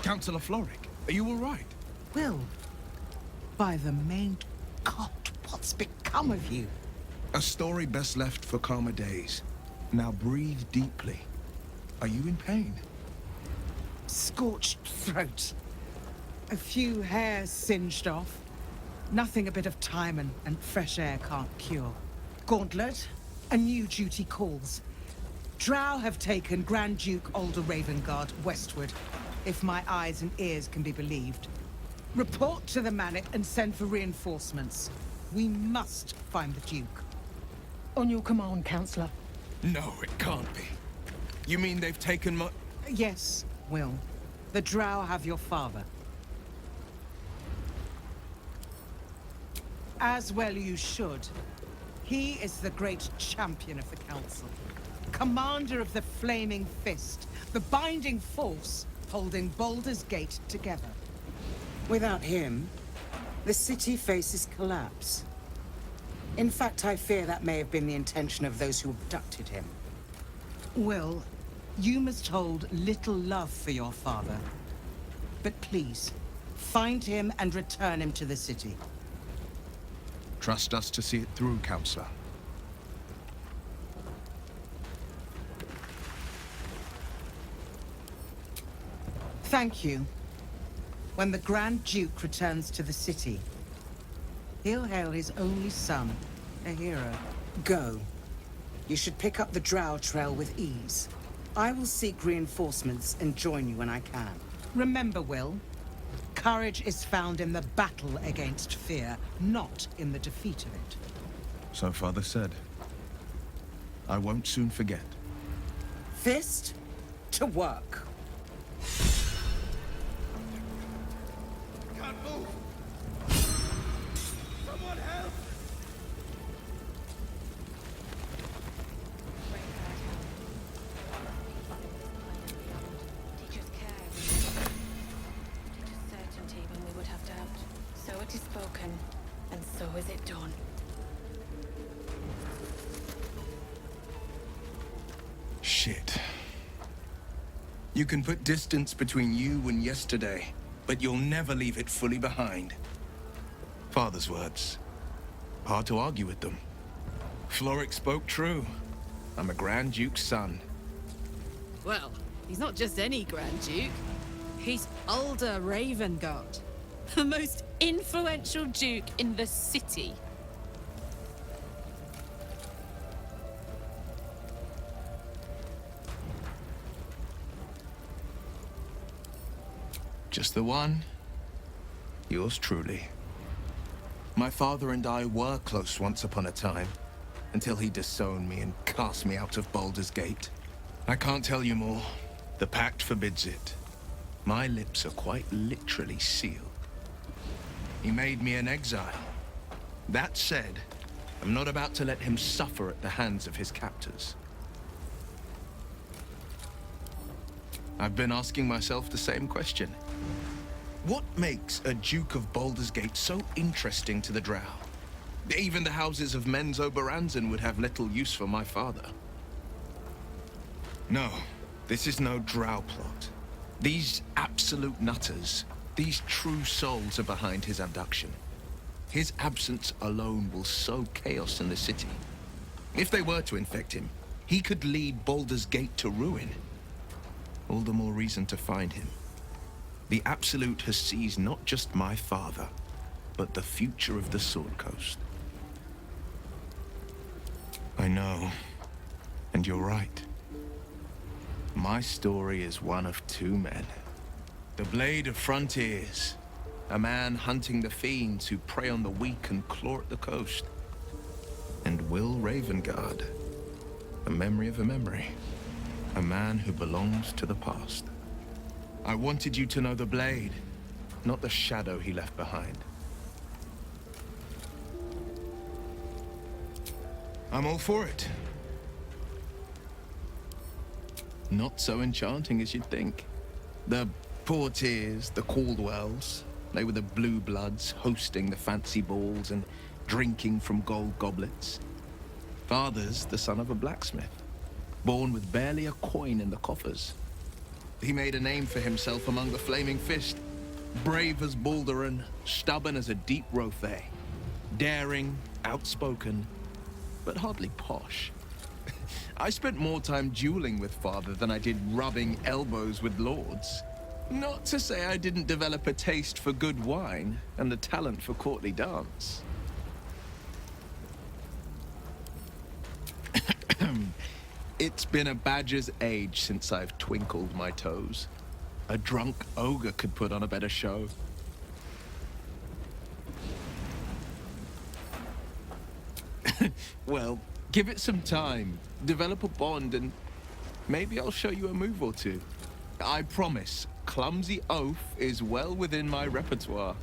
Councillor Florrick, are you all right? Wyll, by the main God, what's become of you? A story best left for calmer days. Now breathe deeply. Are you in pain? Scorched throat. A few hairs singed off. Nothing a bit of time and fresh air can't cure. Gauntlet, a new duty calls. Drow have taken Grand Duke Alder Ravengard westward, if my eyes and ears can be believed. Report to the Manor and send for reinforcements. We must find the Duke. On your command, Councillor. No, it can't be. You mean they've taken my... Yes, Wyll. The Drow have your father. As well you should. He is the great champion of the Council. Commander of the Flaming Fist. The binding force holding Baldur's Gate together. Without him, the city faces collapse. In fact, I fear that may have been the intention of those who abducted him. Wyll, you must hold little love for your father. But please, find him and return him to the city. Trust us to see it through, Councillor. Thank you. When the Grand Duke returns to the city, he'll hail his only son, a hero. Go. You should pick up the Drow trail with ease. I will seek reinforcements and join you when I can. Remember, Wyll, courage is found in the battle against fear, not in the defeat of it. So Father said. I won't soon forget. Fist to work. Can't move! Someone help! Teachers care. Teachers certainty when we would have doubt. So it is spoken, and so is it done. Shit. You can put distance between you and yesterday, but you'll never leave it fully behind. Father's words. Hard to argue with them. Florrick spoke true. I'm a Grand Duke's son. Well, he's not just any Grand Duke. He's Alder Ravengard, the most influential Duke in the city. Just the one. Yours truly. My father and I were close once upon a time, until he disowned me and cast me out of Baldur's Gate. I can't tell you more. The pact forbids it. My lips are quite literally sealed. He made me an exile. That said, I'm not about to let him suffer at the hands of his captors. I've been asking myself the same question. What makes a Duke of Baldur's Gate so interesting to the Drow? Even the houses of Menzoberranzan would have little use for my father. No, this is no Drow plot. These absolute nutters, these true souls are behind his abduction. His absence alone will sow chaos in the city. If they were to infect him, he could lead Baldur's Gate to ruin. All the more reason to find him. The Absolute has seized not just my father, but the future of the Sword Coast. I know, and you're right. My story is one of two men. The Blade of Frontiers, a man hunting the fiends who prey on the weak and claw at the coast. And Wyll Ravengard, a memory of a memory. A man who belongs to the past. I wanted you to know the Blade, not the shadow he left behind. I'm all for it. Not so enchanting as you'd think. The Portiers, the Caldwells, they were the blue bloods hosting the fancy balls and drinking from gold goblets. Father's the son of a blacksmith, born with barely a coin in the coffers. He made a name for himself among the Flaming Fist. Brave as Baldur and stubborn as a deep Rothay. Daring, outspoken, but hardly posh. I spent more time dueling with father than I did rubbing elbows with lords. Not to say I didn't develop a taste for good wine and the talent for courtly dance. It's been a badger's age since I've twinkled my toes. A drunk ogre could put on a better show. Well, give it some time, develop a bond, and maybe I'll show you a move or two. I promise, clumsy oath is well within my repertoire.